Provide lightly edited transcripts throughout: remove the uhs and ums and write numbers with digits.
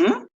¿Mm?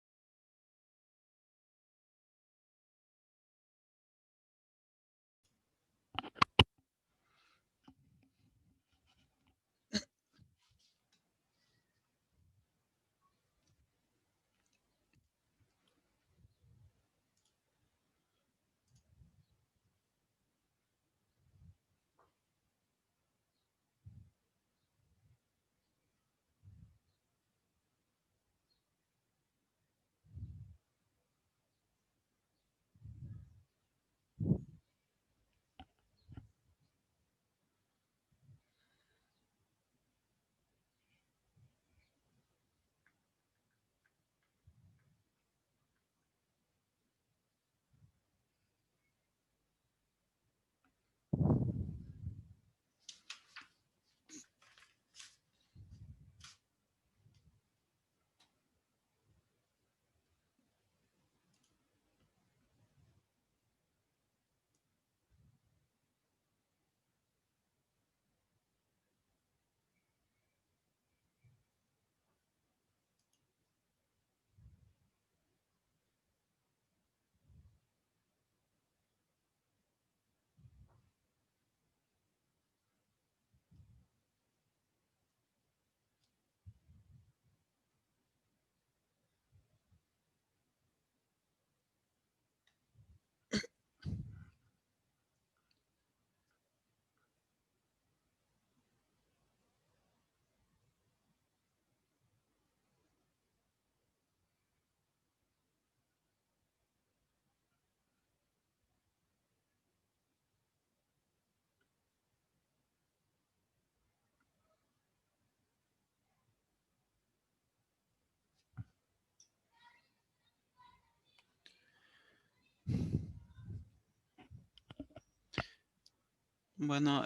Bueno,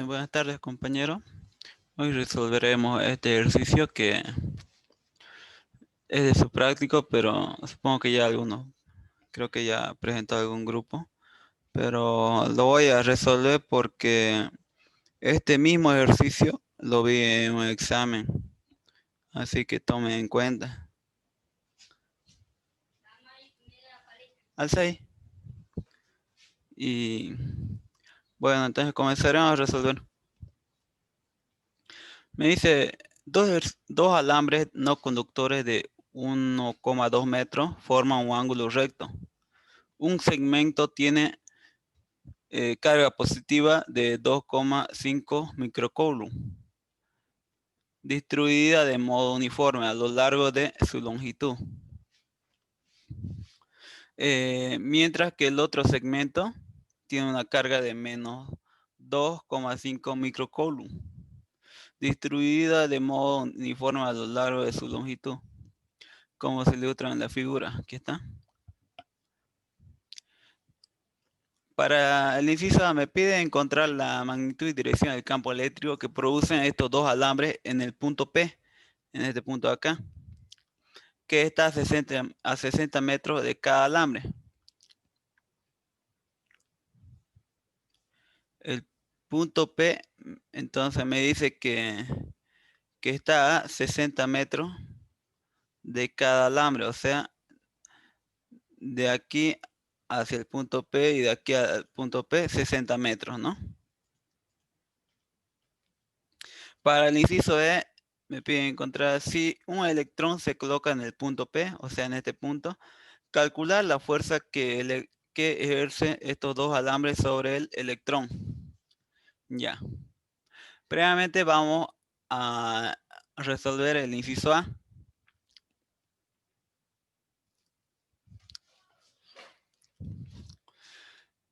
buenas tardes, compañero. Hoy resolveremos este ejercicio que es de su práctico, pero supongo que ya algunos, creo que ya presentó algún grupo, pero lo voy a resolver porque este mismo ejercicio lo vi en un examen, así que tomen en cuenta. Alza ahí. Y bueno, entonces comenzaremos a resolver. Me dice dos alambres no conductores de 1,2 metros forman un ángulo recto. Un segmento tiene carga positiva de 2,5 microcoulomb, distribuida de modo uniforme a lo largo de su longitud. Mientras que el otro segmento tiene una carga de menos 2,5 microcoulomb, distribuida de modo uniforme a lo largo de su longitud, como se ilustra en la figura. Aquí está. Para el inciso A me pide encontrar la magnitud y dirección del campo eléctrico que producen estos dos alambres en el punto P, en este punto de acá, que está a 60 metros de cada alambre. El punto P, entonces me dice que está a 60 metros de cada alambre, o sea, de aquí hacia el punto P y de aquí al punto P, 60 metros, ¿no? Para el inciso E, me piden encontrar si un electrón se coloca en el punto P, o sea, en este punto, calcular la fuerza que ejerce estos dos alambres sobre el electrón. Ya. Previamente vamos a resolver el inciso A.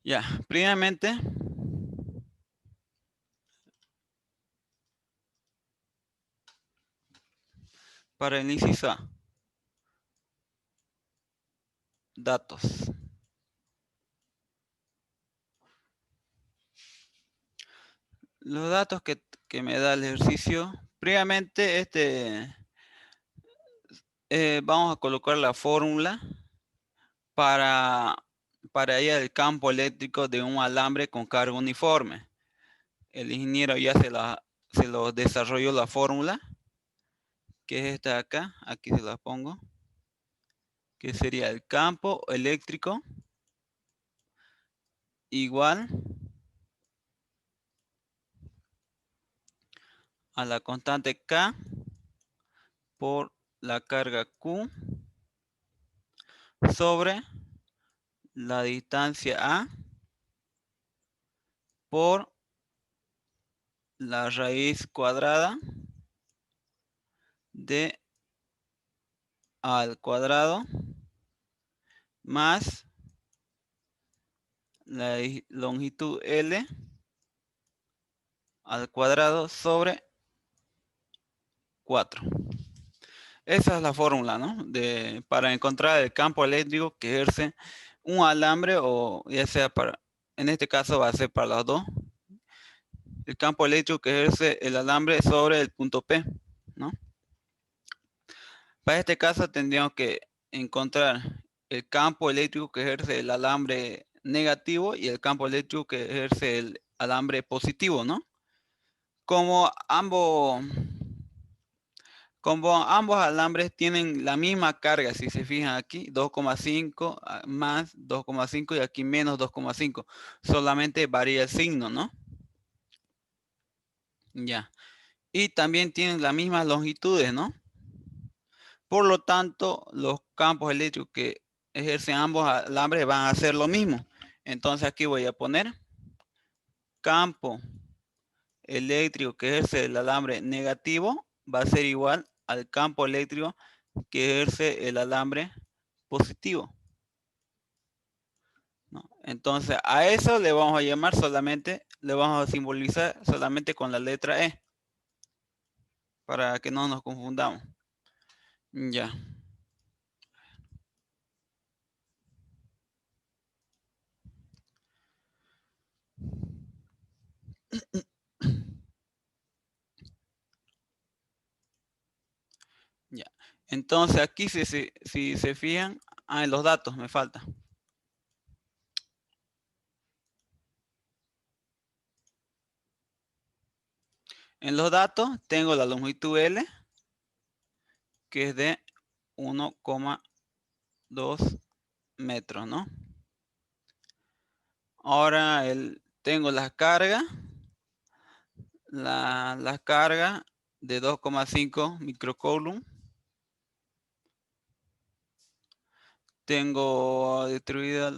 Ya, primeramente, para el inciso A, datos. Los datos que me da el ejercicio, previamente vamos a colocar la fórmula para ir al campo eléctrico de un alambre con carga uniforme. El ingeniero ya se lo desarrolló la fórmula, que es esta de acá, aquí se la pongo. que sería el campo eléctrico igual a la constante K por la carga Q sobre la distancia A por la raíz cuadrada de A al cuadrado más la longitud L al cuadrado sobre 4. Esa es la fórmula, ¿no? Para encontrar el campo eléctrico que ejerce un alambre o ya sea en este caso va a ser para los dos, el campo eléctrico que ejerce el alambre sobre el punto P, ¿no? Para este caso tendríamos que encontrar el campo eléctrico que ejerce el alambre negativo y el campo eléctrico que ejerce el alambre positivo, ¿no? Como ambos, como ambos alambres tienen la misma carga, si se fijan aquí, 2,5 más 2,5 y aquí menos 2,5. Solamente varía el signo, ¿no? Ya. Y también tienen las mismas longitudes, ¿no? Por lo tanto, los campos eléctricos que ejercen ambos alambres van a hacer lo mismo. Entonces aquí voy a poner campo eléctrico que ejerce el alambre negativo va a ser igual al campo eléctrico que ejerce el alambre positivo, ¿no? Entonces a eso le vamos a llamar solamente, le vamos a simbolizar solamente con la letra E para que no nos confundamos. Ya. Ya. Entonces aquí si se fijan, en los datos me falta. En los datos tengo la longitud L, que es de 1,2 metros, ¿no? Ahora tengo las cargas, la carga de 2,5 microcoulomb. Tengo distribuida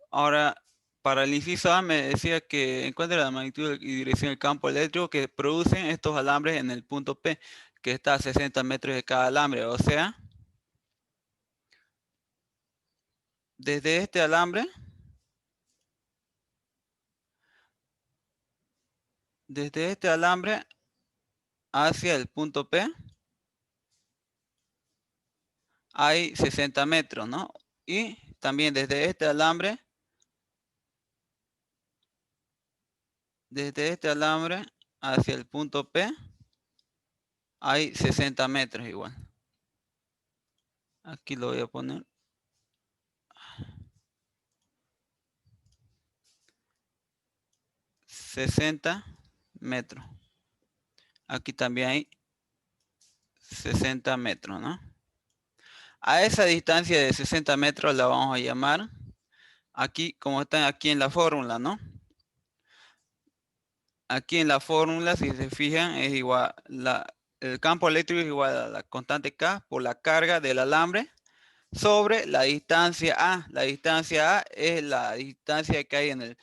ahora, para el inciso A me decía que encuentre la magnitud y dirección del campo eléctrico que producen estos alambres en el punto P, que está a 60 metros de cada alambre. O sea, desde este alambre, hacia el punto P, hay 60 metros, ¿no? Y también desde este alambre hacia el punto P hay 60 metros igual. Aquí lo voy a poner. 60 metros. Aquí también hay 60 metros, ¿no? A esa distancia de 60 metros la vamos a llamar, aquí como están aquí en la fórmula, ¿no? Aquí en la fórmula, si se fijan, es igual, el campo eléctrico es igual a la constante K por la carga del alambre sobre la distancia A. La distancia A es la distancia que hay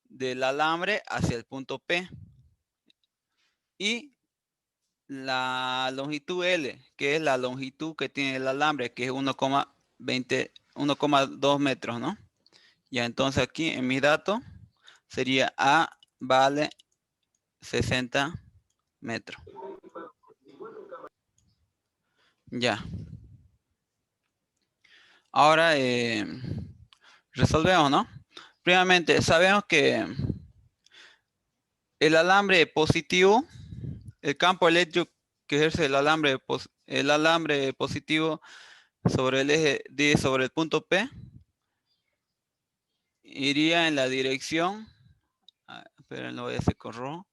del alambre hacia el punto P. Y la longitud L, que es la longitud que tiene el alambre, que es 1,2 metros, ¿no? Ya, entonces aquí en mis datos sería A vale 60 metros. Ya. Ahora resolvemos, ¿no? Primeramente, sabemos que el alambre positivo, el campo eléctrico que ejerce el alambre positivo sobre el eje D sobre el punto P, iría en la dirección Espérenlo, ese corro.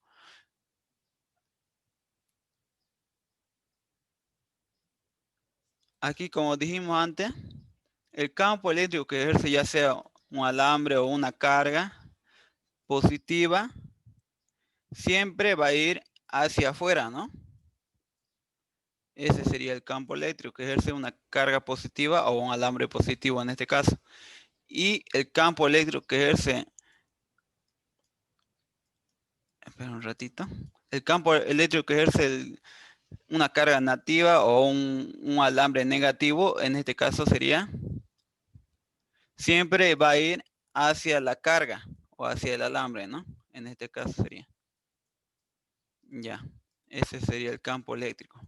Aquí, como dijimos antes, el campo eléctrico que ejerce ya sea un alambre o una carga positiva, siempre va a ir hacia afuera, ¿no? Ese sería el campo eléctrico que ejerce una carga positiva o un alambre positivo en este caso. Y el campo eléctrico que ejerce, espera un ratito, el campo eléctrico que ejerce una carga nativa o un alambre negativo, en este caso sería, siempre va a ir hacia la carga o hacia el alambre, ¿no? En este caso sería. Ya, ese sería el campo eléctrico.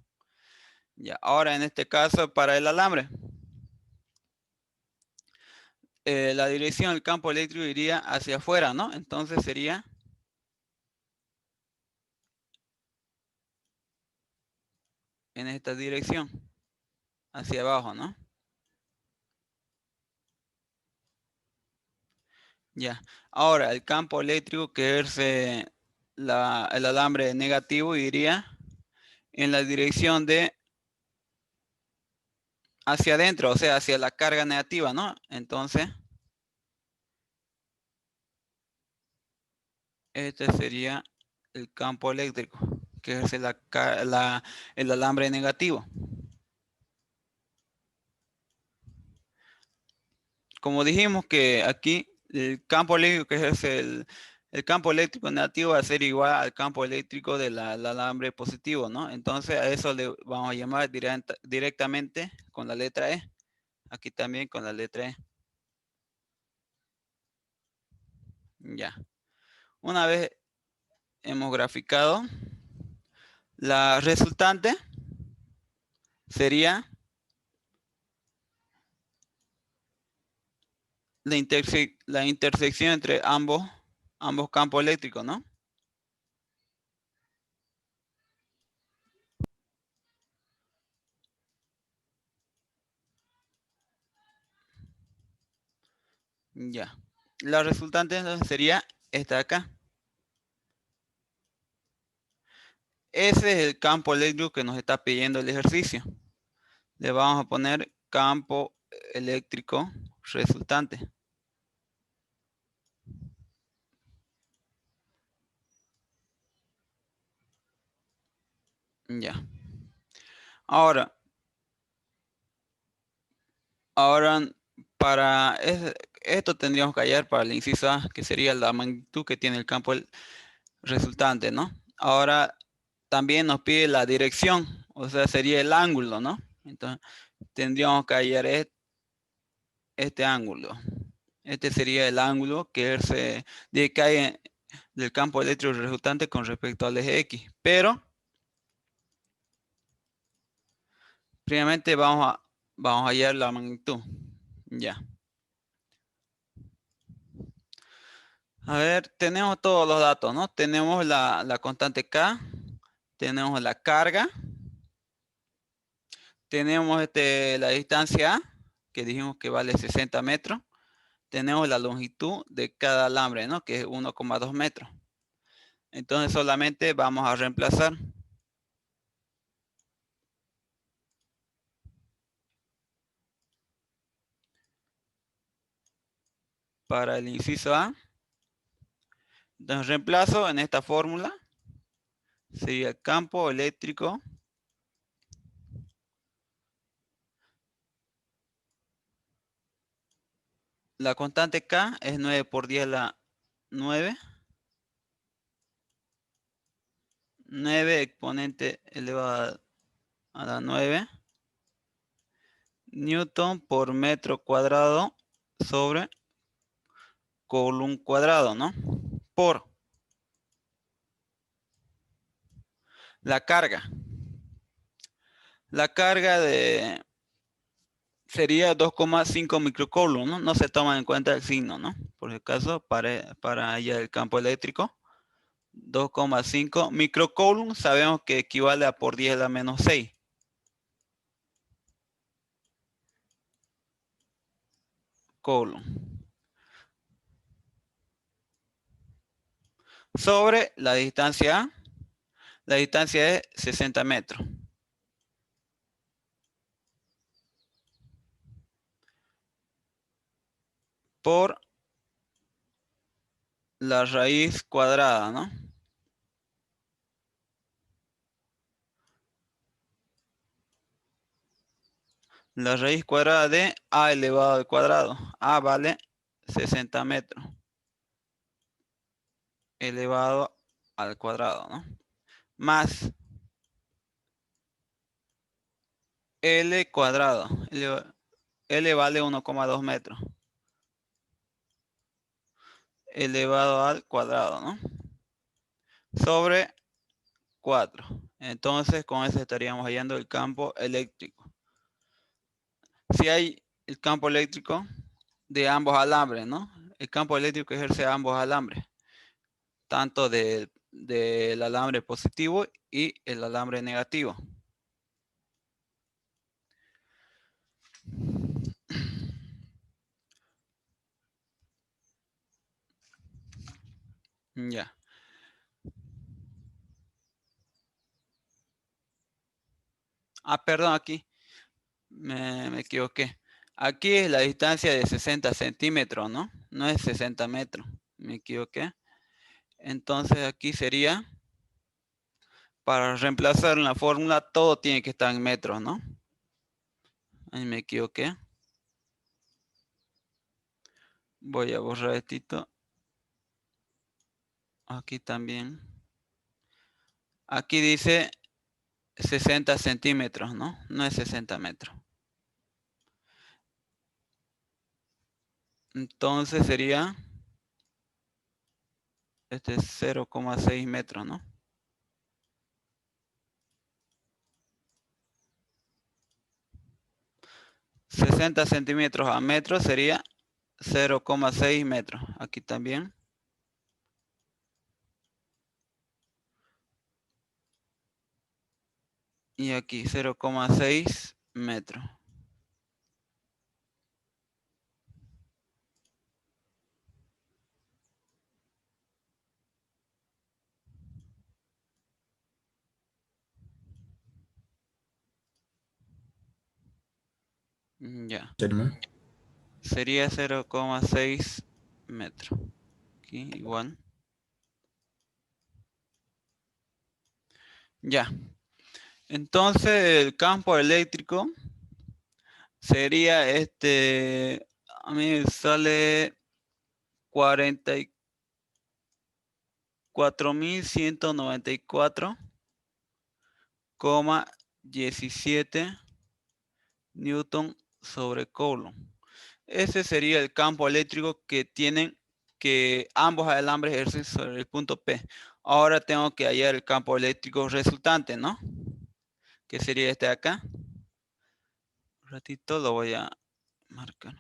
Ya, ahora en este caso para el alambre, la dirección del campo eléctrico iría hacia afuera, ¿no? Entonces sería en esta dirección, hacia abajo, ¿no? Ya. Ahora el campo eléctrico que ejerce el alambre negativo iría en la dirección de hacia adentro, o sea, hacia la carga negativa, ¿no? Entonces, este sería el campo eléctrico que ejerce el alambre negativo. Como dijimos que aquí el campo eléctrico que ejerce el campo eléctrico negativo va a ser igual al campo eléctrico del alambre positivo, ¿no? Entonces a eso le vamos a llamar directamente con la letra E. Aquí también con la letra E. Ya. Una vez hemos graficado, la resultante sería la intersección entre ambos campos eléctricos, ¿no? Ya. La resultante entonces sería esta de acá. Ese es el campo eléctrico que nos está pidiendo el ejercicio. Le vamos a poner campo eléctrico resultante. Ya. Ahora, ahora para esto tendríamos que hallar para el inciso A, que sería la magnitud que tiene el campo resultante, ¿no? Ahora también nos pide la dirección, o sea, sería el ángulo, ¿no? Entonces, tendríamos que hallar este ángulo. Este sería el ángulo que se decae del campo eléctrico resultante con respecto al eje X. Pero, primeramente vamos a hallar la magnitud. Ya. A ver, tenemos todos los datos, ¿no? Tenemos la constante K, tenemos la carga, tenemos la distancia A, que dijimos que vale 60 metros. Tenemos la longitud de cada alambre, ¿no? Que es 1,2 metros. Entonces solamente vamos a reemplazar para el inciso A. Entonces reemplazo en esta fórmula. Sería el campo eléctrico la constante K es 9 por 10 a la 9. 9 exponente elevado a la 9 Newton por metro cuadrado sobre coulomb cuadrado, ¿no? Por la carga. La carga sería 2,5 microcoulomb, ¿no? No se toma en cuenta el signo, ¿no? Por el caso, para allá el campo eléctrico, 2,5 microcoulomb sabemos que equivale a por 10 a la menos 6. Coulomb. sobre la distancia A. La distancia es 60 metros. Por la raíz cuadrada, ¿no? La raíz cuadrada de A elevado al cuadrado. A vale 60 metros elevado al cuadrado, ¿no? Más L cuadrado. L vale 1,2 metros elevado al cuadrado, ¿no? Sobre 4. Entonces, con eso estaríamos hallando el campo eléctrico. Si hay el campo eléctrico de ambos alambres, ¿no? El campo eléctrico ejerce ambos alambres, tanto del alambre positivo y el alambre negativo. Ya. Ah, perdón, aquí me equivoqué. Aquí es la distancia de 60 centímetros, ¿no? No es 60 metros. Me equivoqué. Entonces aquí sería, para reemplazar en la fórmula, todo tiene que estar en metros, ¿no? Ahí me equivoqué. Voy a borrar esto. Aquí también. Aquí dice 60 centímetros, ¿no? No es 60 metros. Entonces sería, este es 0,6 metros, ¿no? 60 centímetros a metro sería 0,6 metros. Aquí también. Y aquí 0,6 metros. Ya. Sería 0,6 metros. Aquí igual. Ya. Entonces el campo eléctrico sería a mí me sale 44.194,17 Newton sobre Coulomb. Ese sería el campo eléctrico que tienen que ambos alambres ejercen sobre el punto P. Ahora tengo que hallar el campo eléctrico resultante, ¿no? Que sería este de acá. Un ratito lo voy a marcar.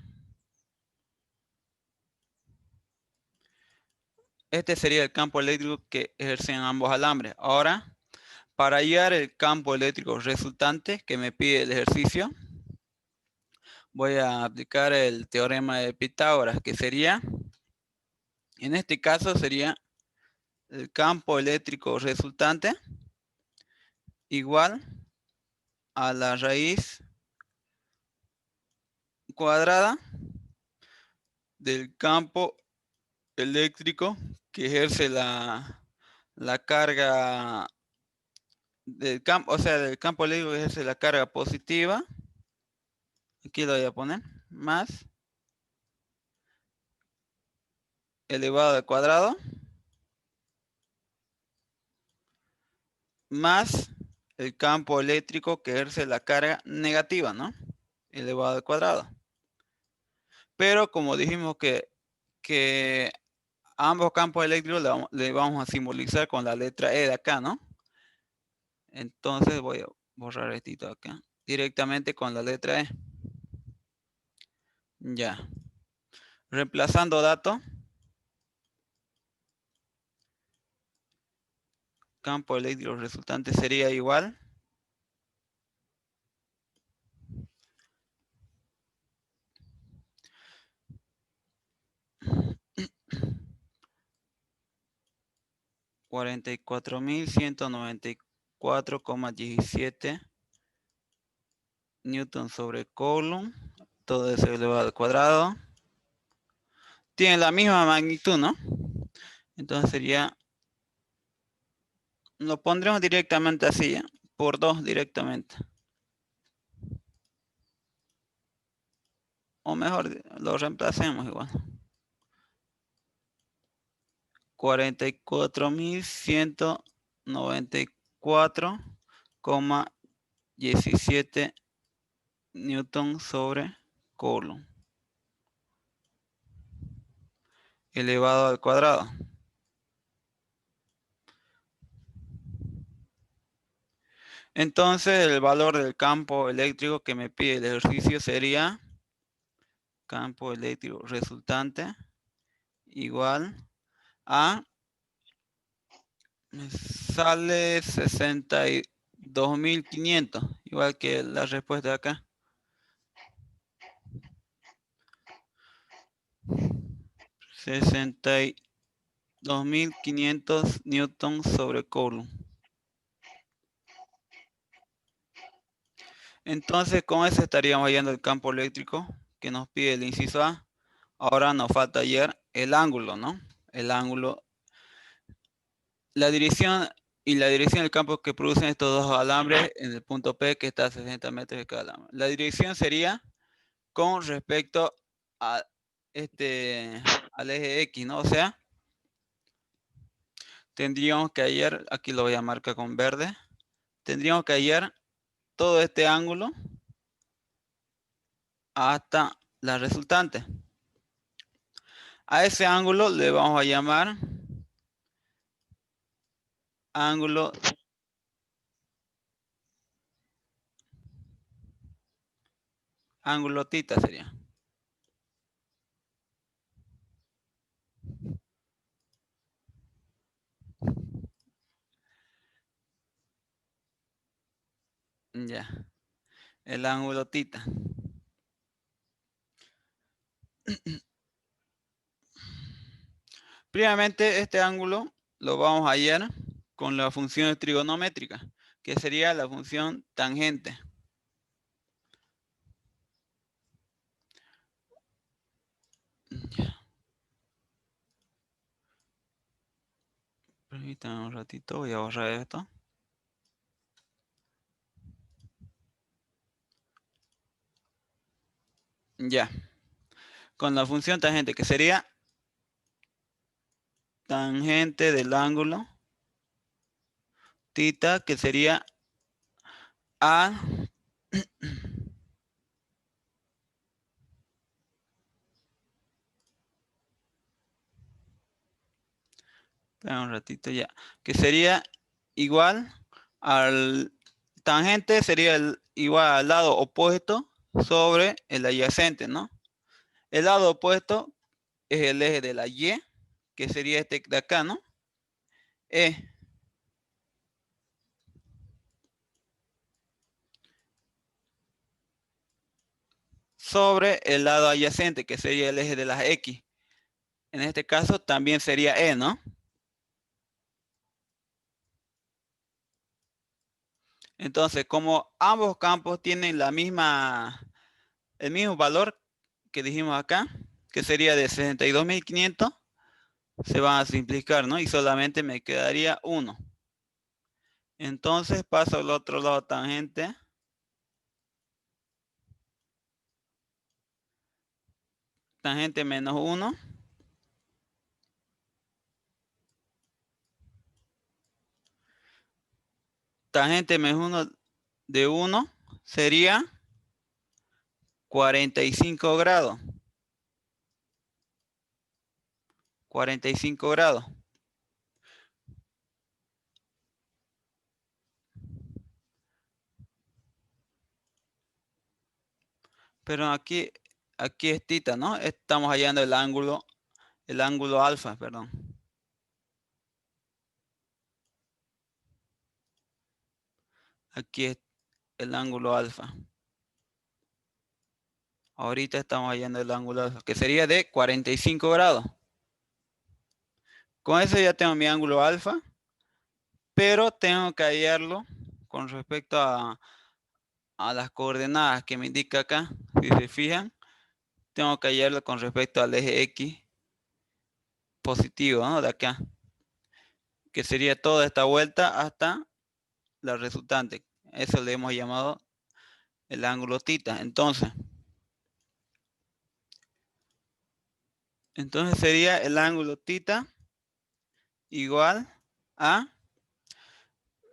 Este sería el campo eléctrico que ejercen ambos alambres. Ahora, para hallar el campo eléctrico resultante que me pide el ejercicio, voy a aplicar el teorema de Pitágoras, que sería, en este caso sería el campo eléctrico resultante igual a la raíz cuadrada del campo eléctrico que ejerce la carga del campo, o sea, del campo eléctrico que ejerce la carga positiva. Aquí lo voy a poner, más elevado al cuadrado, más el campo eléctrico que ejerce la carga negativa, ¿no? Elevado al cuadrado. Pero como dijimos que ambos campos eléctricos le vamos a simbolizar con la letra E de acá, ¿no? Entonces voy a borrar esto acá. Directamente con la letra E. Ya. Reemplazando datos. Campo eléctrico resultante sería igual. 44.194,17 newton sobre coulomb. Todo eso elevado al cuadrado. Tiene la misma magnitud, ¿no? Entonces sería, lo pondremos directamente así, ¿ya? Por 2 directamente. O mejor, lo reemplacemos igual. 44.194,17 newton sobre coulomb elevado al cuadrado. Entonces el valor del campo eléctrico que me pide el ejercicio sería campo eléctrico resultante igual a, me sale 62.500, igual que la respuesta de acá. 62.500 newton sobre coulomb. Entonces con eso estaríamos hallando el campo eléctrico que nos pide el inciso A. Ahora nos falta hallar el ángulo, ¿no? El ángulo, la dirección y la dirección del campo que producen estos dos alambres en el punto P que está a 60 metros de cada alambre. La dirección sería con respecto a al eje X, ¿no? O sea, tendríamos que hallar, aquí lo voy a marcar con verde, tendríamos que hallar todo este ángulo hasta la resultante. A ese ángulo le vamos a llamar ángulo tita sería. Ya, el ángulo tita. Primeramente este ángulo lo vamos a hallar con la función trigonométrica, que sería la función tangente. Ya. Permítanme un ratito, voy a borrar esto. Ya. Con la función tangente, que sería tangente del ángulo tita, que sería A espera un ratito ya, que sería igual al tangente, sería igual al lado opuesto sobre el adyacente, ¿no? El lado opuesto es el eje de la Y, que sería este de acá, ¿no? E sobre el lado adyacente, que sería el eje de las X. En este caso también sería E, ¿no? Entonces, como ambos campos tienen el mismo valor que dijimos acá, que sería de 62.500, se van a simplificar, ¿no? Y solamente me quedaría 1. Entonces paso al otro lado tangente. Tangente menos 1. Tangente menos 1 de 1 sería 45 grados. 45 grados. Pero aquí es tita, ¿no? Estamos hallando el ángulo alfa, perdón. Aquí es el ángulo alfa. Ahorita estamos hallando el ángulo alfa, que sería de 45 grados. Con eso ya tengo mi ángulo alfa. pero tengo que hallarlo con respecto a las coordenadas que me indica acá. Si se fijan, tengo que hallarlo con respecto al eje X positivo, ¿no? De acá, que sería toda esta vuelta hasta la resultante. Eso le hemos llamado el ángulo θ. Entonces sería el ángulo θ igual a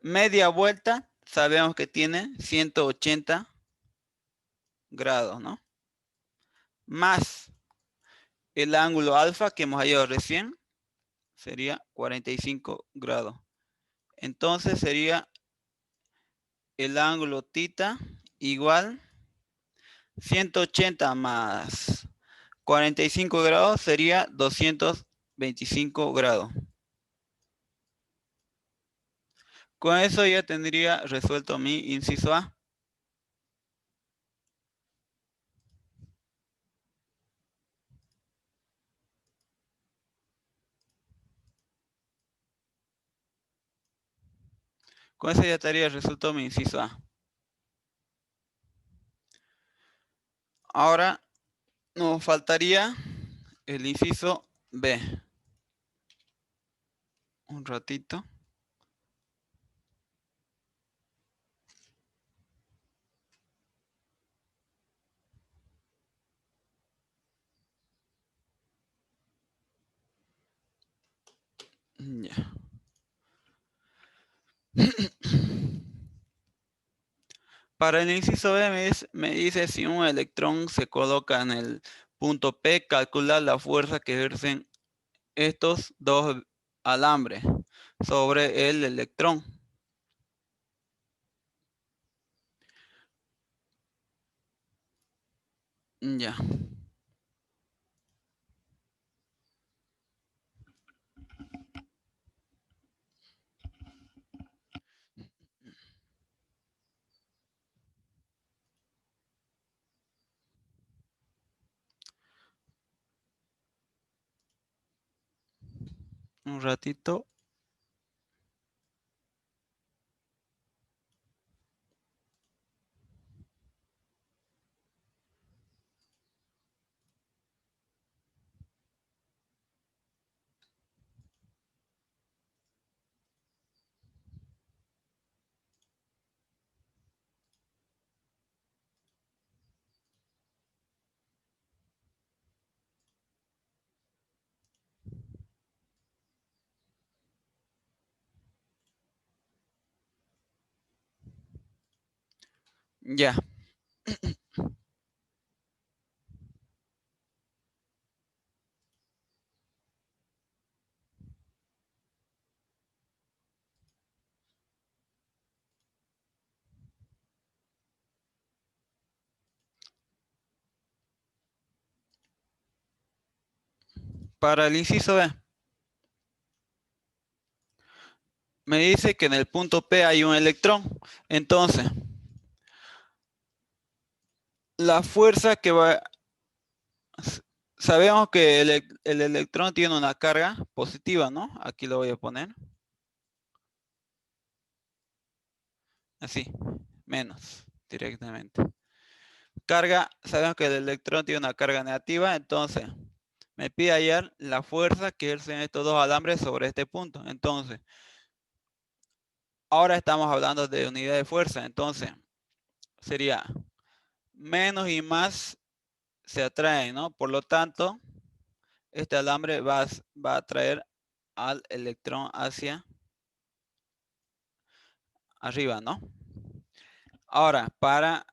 media vuelta. Sabemos que tiene 180 grados, ¿no? Más el ángulo alfa que hemos hallado recién sería 45 grados. Entonces sería el ángulo θ igual 180 más 45 grados sería 225 grados. Con eso ya tendría resuelto mi inciso A. Con eso ya estaría resuelto mi inciso A. Ahora nos faltaría el inciso B. Un ratito. Ya. Para el inciso B me dice si un electrón se coloca en el punto P, calcular la fuerza que ejercen estos dos alambres sobre el electrón. Ya. Un ratito. Ya. Para el inciso B, me dice que en el punto P hay un electrón. Entonces, la fuerza que va... Sabemos que el electrón tiene una carga positiva, ¿no? Aquí lo voy a poner. Así, menos, directamente. Carga, sabemos que el electrón tiene una carga negativa, entonces me pide hallar la fuerza que ejercen estos dos alambres sobre este punto. Entonces, ahora estamos hablando de unidad de fuerza, entonces sería menos y más se atraen, ¿no? Por lo tanto, este alambre va a atraer al electrón hacia arriba, ¿no? Ahora, para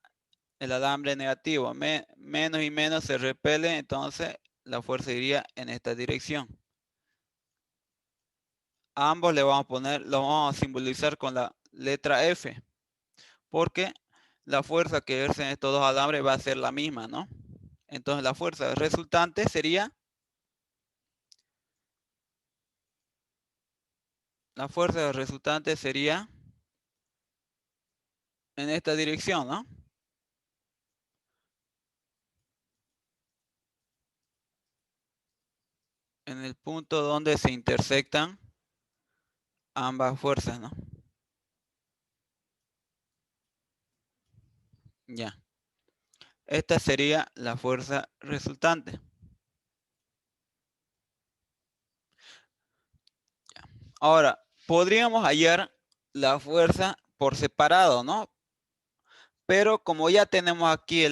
el alambre negativo, menos y menos se repele, entonces la fuerza iría en esta dirección. A ambos le vamos a poner, lo vamos a simbolizar con la letra F, porque la fuerza que ejercen estos dos alambres va a ser la misma, ¿no? Entonces la fuerza resultante sería, la fuerza resultante sería en esta dirección, ¿no? En el punto donde se intersectan ambas fuerzas, ¿no? Ya. Esta sería la fuerza resultante. Ahora, podríamos hallar la fuerza por separado, ¿no? Pero como ya tenemos aquí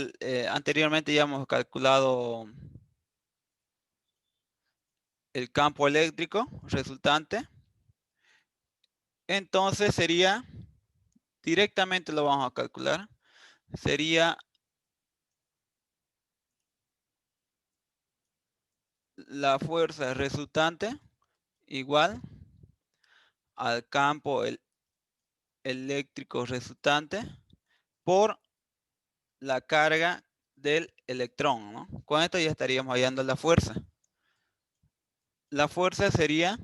anteriormente ya hemos calculado el campo eléctrico resultante, entonces sería, directamente lo vamos a calcular, sería la fuerza resultante igual al campo eléctrico resultante por la carga del electrón, ¿no? Con esto ya estaríamos hallando la fuerza. La fuerza sería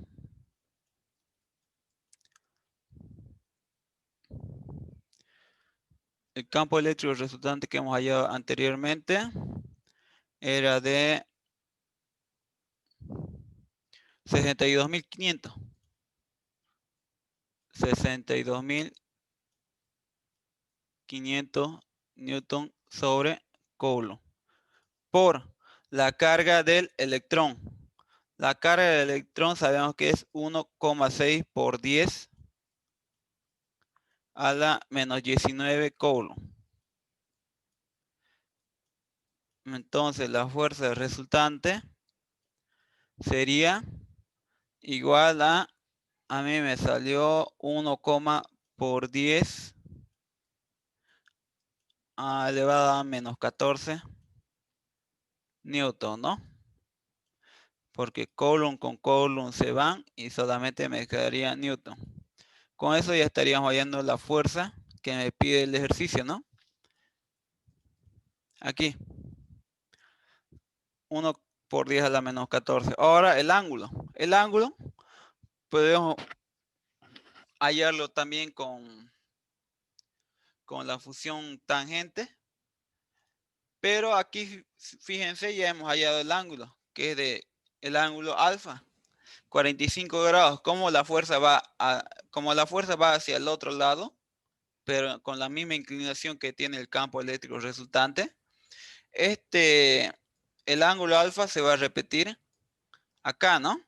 el campo eléctrico resultante que hemos hallado anteriormente, era de 62.500. 62.500 newton sobre coulomb por la carga del electrón. La carga del electrón sabemos que es 1,6 por 10 a la menos 19 coulomb. Entonces la fuerza resultante sería igual a mí me salió 1, por 10 elevado a menos 14 newton, ¿no? Porque coulomb con coulomb se van y solamente me quedaría newton. Con eso ya estaríamos hallando la fuerza que me pide el ejercicio, ¿no? Aquí. 1 por 10 a la menos 14. Ahora el ángulo. El ángulo podemos hallarlo también con la función tangente. Pero aquí, fíjense, ya hemos hallado el ángulo, que es el ángulo alfa, 45 grados. Como la fuerza va hacia el otro lado, pero con la misma inclinación que tiene el campo eléctrico resultante, el ángulo alfa se va a repetir acá, ¿no?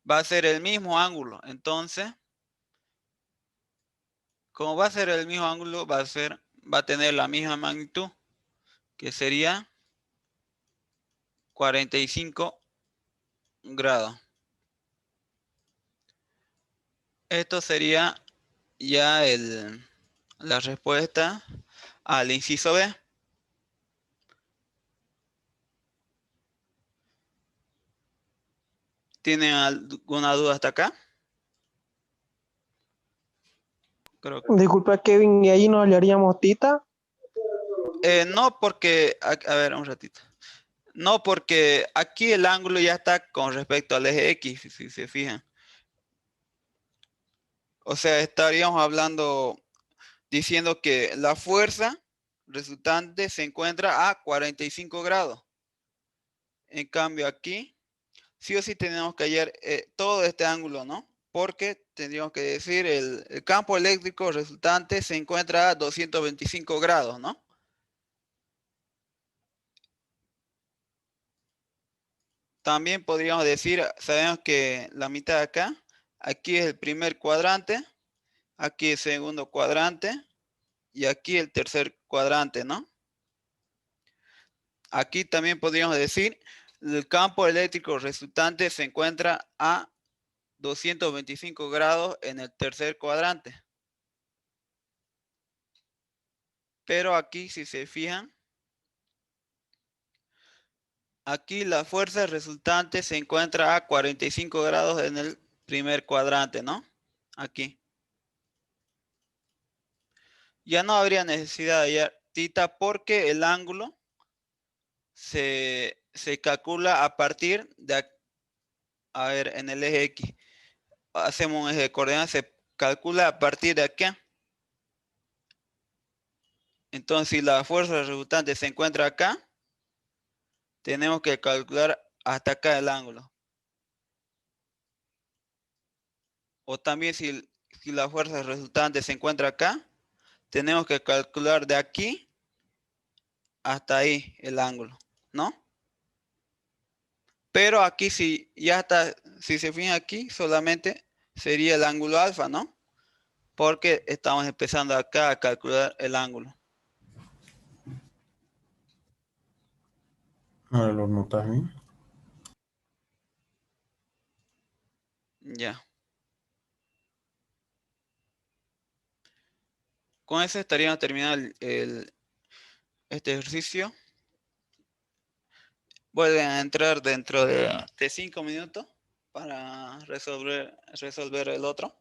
Va a ser el mismo ángulo. Entonces, como va a ser el mismo ángulo, va a tener la misma magnitud, que sería 45 grados. Esto sería ya la respuesta al inciso B. ¿Tienen alguna duda hasta acá? Creo que... Disculpa, Kevin, ¿y ahí no hallaríamos tita? No, porque, a ver, un ratito. No, porque aquí el ángulo ya está con respecto al eje X, si se fijan. O sea, estaríamos hablando, diciendo que la fuerza resultante se encuentra a 45 grados. En cambio aquí, sí o sí tenemos que hallar todo este ángulo, ¿no? Porque tendríamos que decir el campo eléctrico resultante se encuentra a 225 grados, ¿no? También podríamos decir, sabemos que la mitad de acá, aquí es el primer cuadrante, aquí el segundo cuadrante y aquí el tercer cuadrante, ¿no? Aquí también podríamos decir, el campo eléctrico resultante se encuentra a 225 grados en el tercer cuadrante. Pero aquí, si se fijan, aquí la fuerza resultante se encuentra a 45 grados en el primer cuadrante, ¿no? Aquí. Ya no habría necesidad de hallar tita porque el ángulo se calcula a partir de, a ver, en el eje X. Hacemos un eje de coordenadas, se calcula a partir de aquí. Entonces, si la fuerza resultante se encuentra acá, tenemos que calcular hasta acá el ángulo. O también si la fuerza resultante se encuentra acá, tenemos que calcular de aquí hasta ahí el ángulo, ¿no? Pero aquí si ya está, si se fijan aquí, solamente sería el ángulo alfa, ¿no? Porque estamos empezando acá a calcular el ángulo. Ahora lo notas bien. Ya. Con eso estaríamos terminando este ejercicio. Vuelven a entrar dentro de 5 minutos para resolver el otro.